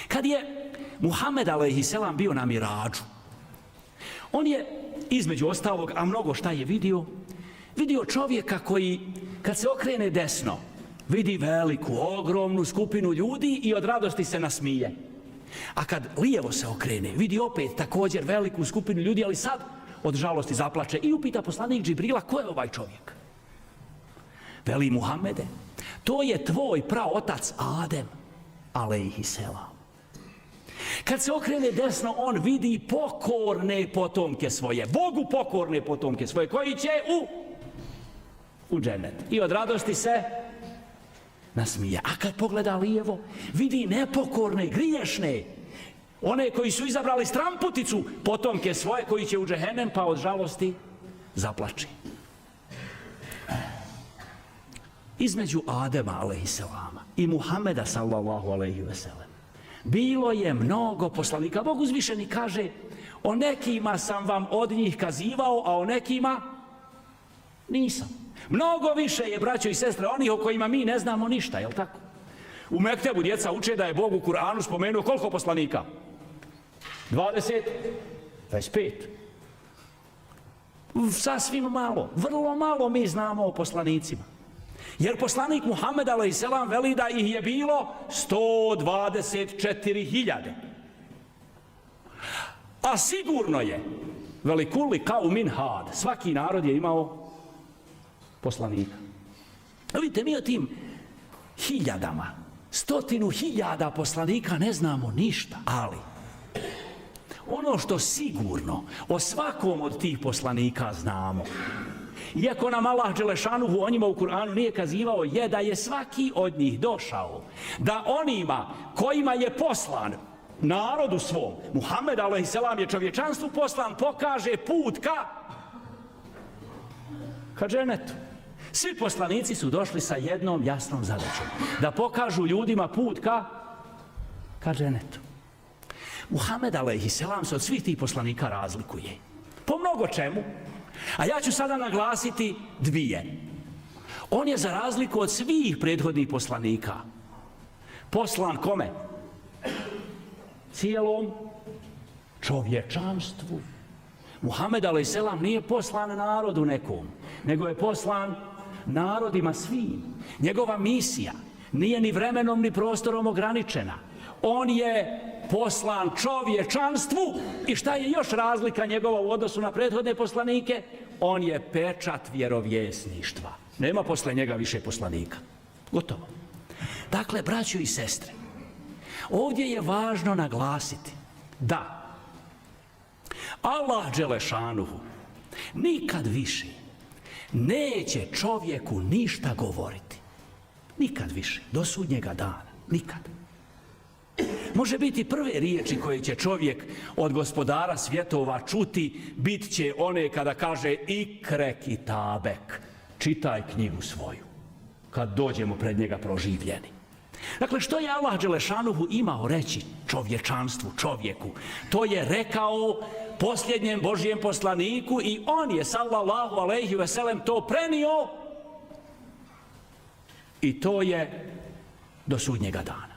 Kad je Muhammed a.s. bio na Miradžu, on je, između ostalog, a mnogo šta je vidio čovjeka koji, kad se okrene desno, vidi veliku, ogromnu skupinu ljudi i od radosti se nasmije. A kad lijevo se okrene, vidi opet također veliku skupinu ljudi, ali sad od žalosti zaplače i upita poslanik Džibrila, ko je ovaj čovjek? Veli Muhammede, to je tvoj praotac Adem, alejhiselam. Kad se okrene desno, on vidi pokorne potomke svoje, Bogu pokorne potomke svoje, koji će u džennet. I od radosti se nasmije. A kad pogleda lijevo, vidi nepokorne, griješne, one koji su izabrali stramputicu, potomke svoje, koji će u džehennem, pa od žalosti zaplači. Između Adema, alejhiselama, i Muhameda, sallallahu alejhi ve sellem, bilo je mnogo poslanika. Bog uzvišeni kaže, o nekima sam vam od njih kazivao, a o nekima nisam. Mnogo više je, braćo i sestre, onih o kojima mi ne znamo ništa, jel tako? U Mektebu djeca uče da je Bog u Kur'anu spomenuo koliko poslanika? 20? 25? Sasvim malo, vrlo malo mi znamo o poslanicima. Jer poslanik Muhammed a.s. veli da ih je bilo 124.000. A sigurno je, veli kulli qaumin had, svaki narod je imao poslanika. Vidite, mi o tim hiljadama, 100.000 poslanika ne znamo ništa, ali ono što sigurno o svakom od tih poslanika znamo, iako nam Allah dželešanuhu o njima u Kur'anu nije kazivao, je da je svaki od njih došao da onima kojima je poslan, narodu svom, Muhammed a.s. je čovječanstvu poslan, pokaže put ka dženetu. Svi poslanici su došli sa jednom jasnom zadaćom, da pokažu ljudima put ka dženetu. Muhammed a.s. se od svih tih poslanika razlikuje po mnogo čemu, a ja ću sada naglasiti dvije. On je za razliku od svih prethodnih poslanika poslan kome? Cijelom čovječanstvu. Muhammed a.s. nije poslan narodu nekom, nego je poslan narodima svim. Njegova misija nije ni vremenom ni prostorom ograničena. On je poslan čovječanstvu. I šta je još razlika njegova u odnosu na prethodne poslanike? On je pečat vjerovjesništva. Nema posle njega više poslanika. Gotovo. Dakle, braćo i sestre, ovdje je važno naglasiti da Allah dželešanuhu nikad više neće čovjeku ništa govoriti. Nikad više, do sudnjega dana. Nikad. Može biti prve riječi koje će čovjek od gospodara svjetova čuti, bit će one kada kaže ikre kitabek, čitaj knjigu svoju, kad dođemo pred njega proživljeni. Dakle, što je Allah dželešanuhu imao reći čovječanstvu, čovjeku? To je rekao posljednjem Božijem poslaniku i on je, sallallahu alejhi ve sellem, to prenio i to je do sudnjega dana.